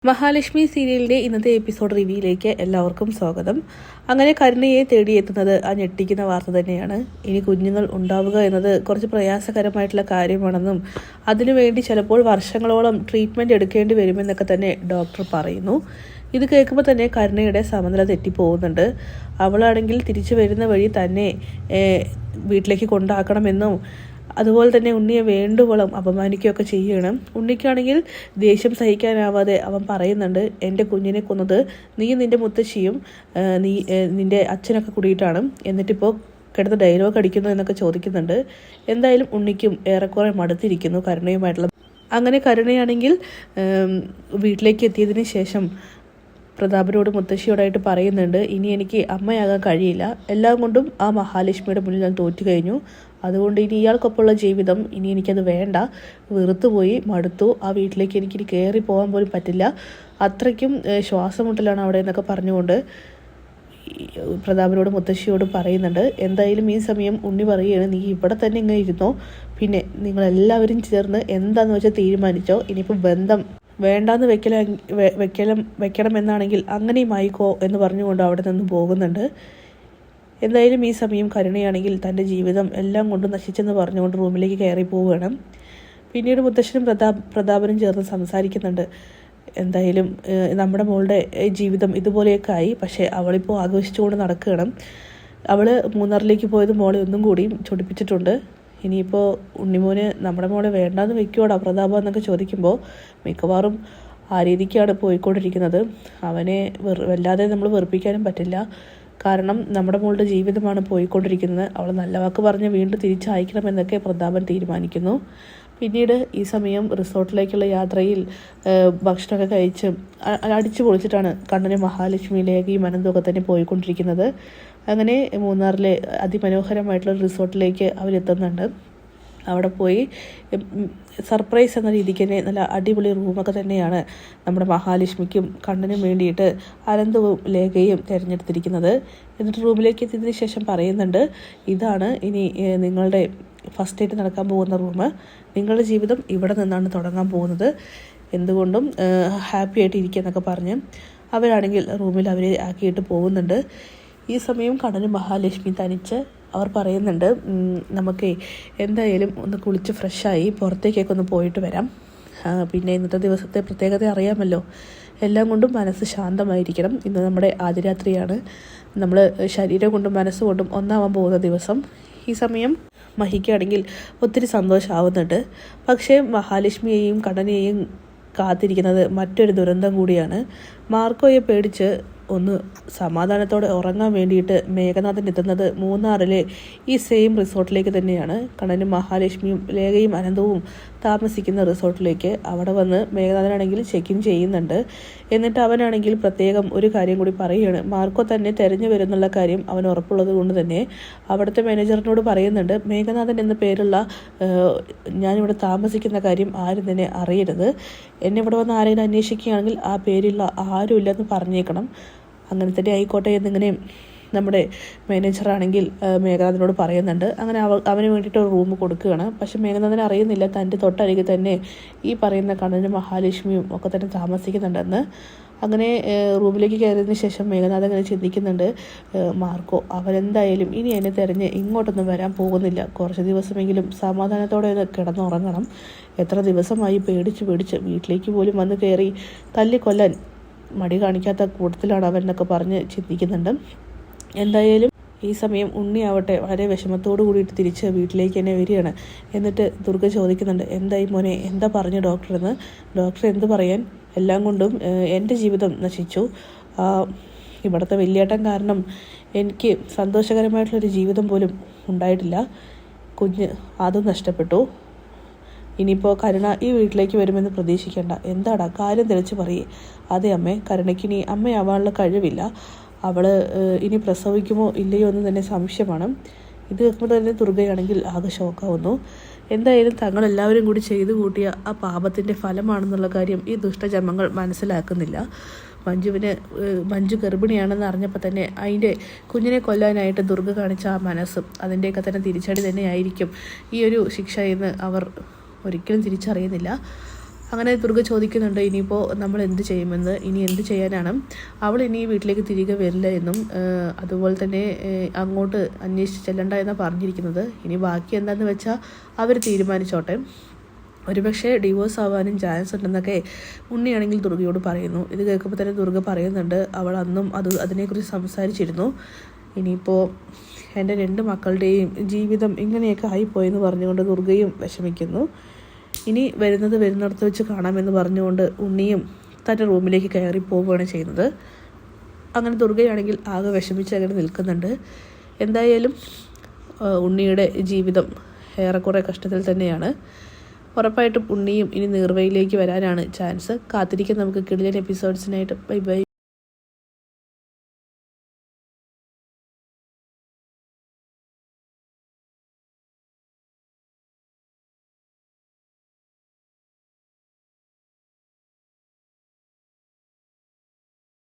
മഹാലക്ഷ്മി സീരിയലിൻ്റെ ഇന്നത്തെ എപ്പിസോഡ് റിവ്യൂയിലേക്ക് എല്ലാവർക്കും സ്വാഗതം. അങ്ങനെ കരുണയെ തേടിയെത്തുന്നത് ആ ഞെട്ടിക്കുന്ന വാർത്ത തന്നെയാണ്. ഇനി കുഞ്ഞുങ്ങൾ ഉണ്ടാവുക എന്നത് കുറച്ച് പ്രയാസകരമായിട്ടുള്ള കാര്യമാണെന്നും അതിനുവേണ്ടി ചിലപ്പോൾ വർഷങ്ങളോളം ട്രീറ്റ്മെൻറ്റ് എടുക്കേണ്ടി വരുമെന്നൊക്കെ തന്നെ ഡോക്ടർ പറയുന്നു. ഇത് കേൾക്കുമ്പോൾ തന്നെ കരുണയുടെ സമനില തെറ്റിപ്പോകുന്നുണ്ട്. അവളാണെങ്കിൽ തിരിച്ചു വരുന്ന വഴി തന്നെ വീട്ടിലേക്ക് കൊണ്ടാക്കണമെന്നും അതുപോലെ തന്നെ ഉണ്ണിയെ വേണ്ടുവോളം അപമാനിക്കുകയൊക്കെ ചെയ്യണം. ഉണ്ണിക്കാണെങ്കിൽ ദേഷ്യം സഹിക്കാനാവാതെ അവൻ പറയുന്നുണ്ട്, എൻ്റെ കുഞ്ഞിനെ കൊന്നത് നീ നിൻ്റെ മുത്തശ്ശിയും നിൻ്റെ അച്ഛനൊക്കെ കൂടിയിട്ടാണ്, എന്നിട്ടിപ്പോൾ കിടന്ന് ഡയലോഗ് അടിക്കുന്നു എന്നൊക്കെ ചോദിക്കുന്നുണ്ട്. എന്തായാലും ഉണ്ണിക്കും ഏറെക്കുറെ മടുത്തിരിക്കുന്നു കരുണയുമായിട്ടുള്ള. അങ്ങനെ കരുണയാണെങ്കിൽ വീട്ടിലേക്ക് എത്തിയതിന് ശേഷം പ്രതാപനോട് മുത്തശ്ശിയോടായിട്ട് പറയുന്നുണ്ട്, ഇനി എനിക്ക് അമ്മയാകാൻ കഴിയില്ല, എല്ലാം കൊണ്ടും ആ മഹാലക്ഷ്മിയുടെ മുന്നിൽ ഞാൻ തോറ്റു കഴിഞ്ഞു. അതുകൊണ്ട് ഇനി ഇയാൾക്കൊപ്പമുള്ള ജീവിതം ഇനി എനിക്കത് വേണ്ട, വെറുത്തുപോയി, മടുത്തു. ആ വീട്ടിലേക്ക് എനിക്കിനി കയറി പോകാൻ പോലും പറ്റില്ല, അത്രയ്ക്കും ശ്വാസമുട്ടലാണ് അവിടെ എന്നൊക്കെ പറഞ്ഞുകൊണ്ട് പ്രതാപനോട് മുത്തശ്ശിയോട് പറയുന്നുണ്ട്. എന്തായാലും ഈ സമയം ഉണ്ണി പറയുകയാണ്, നീ ഇവിടെ തന്നെ ഇങ്ങനെ ഇരുന്നോ, പിന്നെ നിങ്ങളെല്ലാവരും ചേർന്ന് എന്താണെന്ന് വെച്ചാൽ തീരുമാനിച്ചോ, ഇനിയിപ്പോൾ ബന്ധം വേണ്ടാന്ന് വെക്കണമെന്നാണെങ്കിൽ അങ്ങനെയും ആയിക്കോ എന്ന് പറഞ്ഞുകൊണ്ട് അവിടെ നിന്ന് പോകുന്നുണ്ട്. എന്തായാലും ഈ സമയം കരുണയാണെങ്കിൽ തൻ്റെ ജീവിതം എല്ലാം കൊണ്ട് നശിച്ചെന്ന് പറഞ്ഞുകൊണ്ട് റൂമിലേക്ക് കയറി പോവുകയാണ്. പിന്നീട് മുത്തശ്ശനും പ്രതാപനും ചേർന്ന് സംസാരിക്കുന്നുണ്ട്. എന്തായാലും നമ്മുടെ മോളുടെ ജീവിതം ഇതുപോലെയൊക്കെ ആയി, പക്ഷേ അവളിപ്പോൾ ആഘോഷിച്ചുകൊണ്ട് നടക്കുകയാണ്. അവൾ മൂന്നാറിലേക്ക് പോയത് മോളെ ഒന്നും കൂടിയും ചൊടിപ്പിച്ചിട്ടുണ്ട്. ഇനിയിപ്പോൾ ഉണ്ണിമോന് നമ്മുടെ മോളെ വേണ്ടാന്ന് വെക്കുവാടാ പ്രതാപം എന്നൊക്കെ ചോദിക്കുമ്പോൾ മിക്കവാറും ആ രീതിക്കാണ് പോയിക്കൊണ്ടിരിക്കുന്നത്. അവനെ വല്ലാതെ നമ്മൾ വെറുപ്പിക്കാനും പറ്റില്ല, കാരണം നമ്മുടെ മോളുടെ ജീവിതമാണ് പോയിക്കൊണ്ടിരിക്കുന്നത്. അവൾ നല്ല വാക്ക് പറഞ്ഞ് വീണ്ടും തിരിച്ചയക്കണമെന്നൊക്കെ പ്രതാപൻ തീരുമാനിക്കുന്നു. പിന്നീട് ഈ സമയം റിസോർട്ടിലേക്കുള്ള യാത്രയിൽ ഭക്ഷണമൊക്കെ കഴിച്ച് അടിച്ചു പൊളിച്ചിട്ടാണ് കണ്ണനും മഹാലക്ഷ്മി ലേഖയും അനന്തമൊക്കെ തന്നെ പോയിക്കൊണ്ടിരിക്കുന്നത്. അങ്ങനെ മൂന്നാറിലെ അതിമനോഹരമായിട്ടുള്ള റിസോർട്ടിലേക്ക് അവരെത്തുന്നുണ്ട്. അവിടെ പോയി സർപ്രൈസ് എന്ന രീതിക്ക് തന്നെ നല്ല അടിപൊളി റൂമൊക്കെ തന്നെയാണ് നമ്മുടെ മഹാലക്ഷ്മിക്കും കണ്ണനും വേണ്ടിയിട്ട് അനന്തവും ലേഖയും തിരഞ്ഞെടുത്തിരിക്കുന്നത്. എന്നിട്ട് റൂമിലേക്ക് എത്തിയതിന് ശേഷം പറയുന്നുണ്ട്, ഇതാണ് ഇനി നിങ്ങളുടെ ഫസ്റ്റ് ഡേറ്റ് നടക്കാൻ പോകുന്ന റൂം, നിങ്ങളുടെ ജീവിതം ഇവിടെ നിന്നാണ് തുടങ്ങാൻ പോകുന്നത്, എന്തുകൊണ്ടും ഹാപ്പി ആയിട്ട് ഇരിക്കുക എന്നൊക്കെ പറഞ്ഞ് അവരാണെങ്കിൽ റൂമിൽ അവരെ ആക്കിയിട്ട് പോകുന്നുണ്ട്. ഈ സമയം കണ്ണനും മഹാലക്ഷ്മി തനിച്ച് അവർ പറയുന്നുണ്ട്, നമുക്ക് എന്തായാലും ഒന്ന് കുളിച്ച് ഫ്രഷായി പുറത്തേക്കൊക്കെ ഒന്ന് പോയിട്ട് വരാം, പിന്നെ ഇന്നത്തെ ദിവസത്തെ പ്രത്യേകത അറിയാമല്ലോ, എല്ലാം കൊണ്ടും മനസ്സ് ശാന്തമായിരിക്കണം, ഇന്ന് നമ്മുടെ ആദ്യരാത്രിയാണ്, നമ്മൾ ശരീരം കൊണ്ടും മനസ്സുകൊണ്ടും ഒന്നാവാൻ പോകുന്ന ദിവസം. ഈ സമയം മഹിക്കാണെങ്കിൽ ഒത്തിരി സന്തോഷമാവുന്നുണ്ട്. പക്ഷേ മഹാലക്ഷ്മിയെയും കണ്ണനെയും കാത്തിരിക്കുന്നത് മറ്റൊരു ദുരന്തം കൂടിയാണ്. മാർക്കോയെ പേടിച്ച് ഒന്ന് സമാധാനത്തോടെ ഉറങ്ങാൻ വേണ്ടിയിട്ട് മേഘനാഥൻ എത്തുന്നത് മൂന്നാറിലെ ഈ സെയിം റിസോർട്ടിലേക്ക് തന്നെയാണ്. കണ്ണനും മഹാലക്ഷ്മിയും ലേഖയും അനന്തവും താമസിക്കുന്ന റിസോർട്ടിലേക്ക് അവിടെ വന്ന് മേഘനാഥനാണെങ്കിൽ ചെക്ക് ഇൻ ചെയ്യുന്നുണ്ട്. എന്നിട്ട് അവനാണെങ്കിൽ പ്രത്യേകം ഒരു കാര്യം കൂടി പറയുകയാണ്, മാർക്കോ തന്നെ തിരഞ്ഞു വരുന്നുള്ള കാര്യം അവൻ ഉറപ്പുള്ളത് കൊണ്ട് തന്നെ അവിടുത്തെ മാനേജറിനോട് പറയുന്നുണ്ട്, മേഘനാഥൻ എന്ന പേരുള്ള ഞാനിവിടെ താമസിക്കുന്ന കാര്യം ആരും തന്നെ അറിയരുത്, എന്നെ ഇവിടെ വന്ന് ആരെങ്കിലും അന്വേഷിക്കുകയാണെങ്കിൽ ആ പേരുള്ള ആരും ഇല്ലെന്ന് പറഞ്ഞേക്കണം, അങ്ങനെ തന്നെ ആയിക്കോട്ടെ എന്നിങ്ങനെ നമ്മുടെ മാനേജറാണെങ്കിൽ മേഘനാഥനോട് പറയുന്നുണ്ട്. അങ്ങനെ അവന് വേണ്ടിയിട്ട് ഒരു റൂം കൊടുക്കുകയാണ്. പക്ഷെ മേഘനാഥൻ അറിയുന്നില്ല തൻ്റെ തൊട്ടരികിൽ തന്നെ ഈ പറയുന്ന കണ്ണനും മഹാലക്ഷ്മിയും ഒക്കെ തന്നെ താമസിക്കുന്നുണ്ടെന്ന്. അങ്ങനെ റൂമിലേക്ക് കയറിയതിന് ശേഷം മേഘനാഥൻ അങ്ങനെ ചിന്തിക്കുന്നുണ്ട്, മാർക്കോ അവരെന്തായാലും ഇനി എന്നെ തിരഞ്ഞ് ഇങ്ങോട്ടൊന്നും വരാൻ പോകുന്നില്ല, കുറച്ച് ദിവസമെങ്കിലും സമാധാനത്തോടെ ഒന്ന് കിടന്നുറങ്ങണം, എത്ര ദിവസമായി പേടിച്ച് വീട്ടിലേക്ക് പോലും വന്ന് കയറി തല്ലിക്കൊല്ലാൻ മടി കാണിക്കാത്ത കൂട്ടത്തിലാണ് അവൻ എന്നൊക്കെ പറഞ്ഞ് ചിന്തിക്കുന്നുണ്ട്. എന്തായാലും ഈ സമയം ഉണ്ണി ആവട്ടെ വളരെ വിഷമത്തോടു കൂടിയിട്ട് തിരിച്ച് വീട്ടിലേക്ക് തന്നെ വരികയാണ്. എന്നിട്ട് ദുർഗ ചോദിക്കുന്നുണ്ട്, എന്തായി മോനെ, എന്താ പറഞ്ഞു ഡോക്ടർ എന്ന്. ഡോക്ടർ എന്ത് പറയാൻ, എല്ലാം കൊണ്ടും എൻ്റെ ജീവിതം നശിച്ചു, ഇവിടുത്തെ വലിയേട്ടൻ കാരണം എനിക്ക് സന്തോഷകരമായിട്ടുള്ളൊരു ജീവിതം പോലും ഉണ്ടായിട്ടില്ല, കുഞ്ഞ് അതും നഷ്ടപ്പെട്ടു, ഇനിയിപ്പോൾ കരുണ ഈ വീട്ടിലേക്ക് വരുമെന്ന് പ്രതീക്ഷിക്കേണ്ട, എന്താടാ കാര്യം തെളിച്ച് പറയേ. അതെ അമ്മേ, കരുണയ്ക്കിനി അമ്മയാവാനുള്ള കഴിവില്ല, അവൾ ഇനി പ്രസവിക്കുമോ ഇല്ലയോ എന്ന് തന്നെ സംശയമാണ്. ഇത് കേൾക്കുമ്പോൾ തന്നെ ദുർഗയാണെങ്കിൽ ആകെ ഷോക്കാവുന്നു. എന്തായാലും തങ്ങളെല്ലാവരും കൂടി ചെയ്തു കൂട്ടിയ ആ പാപത്തിൻ്റെ ഫലമാണെന്നുള്ള കാര്യം ഈ ദുഷ്ടജന്മങ്ങൾ മനസ്സിലാക്കുന്നില്ല. മഞ്ജു ഗർഭിണിയാണെന്ന് അറിഞ്ഞപ്പോൾ തന്നെ അതിൻ്റെ കുഞ്ഞിനെ കൊല്ലാനായിട്ട് ദുർഗ കാണിച്ച ആ മനസ്സും അതിൻ്റെയൊക്കെ തന്നെ തിരിച്ചടി തന്നെയായിരിക്കും ഈ ഒരു ശിക്ഷ എന്ന് അവർ ഒരിക്കലും തിരിച്ചറിയുന്നില്ല. അങ്ങനെ ദുർഗ ചോദിക്കുന്നുണ്ട് ഇനിയിപ്പോൾ നമ്മൾ എന്ത് ചെയ്യുമെന്ന്. ഇനി എന്ത് ചെയ്യാനാണ്, അവൾ ഇനി വീട്ടിലേക്ക് തിരികെ വരില്ല എന്നും അതുപോലെ തന്നെ അങ്ങോട്ട് അന്വേഷിച്ച് ചെല്ലണ്ട എന്നാണ് പറഞ്ഞിരിക്കുന്നത്. ഇനി ബാക്കി എന്താണെന്ന് വെച്ചാൽ അവർ തീരുമാനിച്ചോട്ടെ. ഒരുപക്ഷെ ഡിവോഴ്സ് ആവാനും ചാൻസ് ഉണ്ടെന്നൊക്കെ ഉണ്ണിയാണെങ്കിൽ ദുർഗയോട് പറയുന്നു. ഇത് കേൾക്കുമ്പോൾ തന്നെ ദുർഗ പറയുന്നുണ്ട് അവൾ അന്നും അതിനെക്കുറിച്ച് സംസാരിച്ചിരുന്നു. ഇനിയിപ്പോൾ എൻ്റെ 2 മക്കളുടെയും ജീവിതം ഇങ്ങനെയൊക്കെ ആയിപ്പോയെന്ന് പറഞ്ഞുകൊണ്ട് ദുർഗയും വിഷമിക്കുന്നു. ഇനി വരുന്നിടത്ത് വെച്ച് കാണാമെന്ന് പറഞ്ഞുകൊണ്ട് ഉണ്ണിയും തൻ്റെ റൂമിലേക്ക് കയറി പോവുകയാണ് ചെയ്യുന്നത്. അങ്ങനെ ദുർഗയാണെങ്കിൽ ആകെ വിഷമിച്ച് അങ്ങനെ നിൽക്കുന്നുണ്ട്. എന്തായാലും ഉണ്ണിയുടെ ജീവിതം ഏറെക്കുറെ കഷ്ടത്തിൽ തന്നെയാണ്. ഉറപ്പായിട്ടും ഉണ്ണിയും ഇനി നീർവയിലേക്ക് വരാനാണ് ചാൻസ്. കാത്തിരിക്കാൻ നമുക്ക് കിടിലൻ എപ്പിസോഡ്സിനായിട്ട്. Bye bye.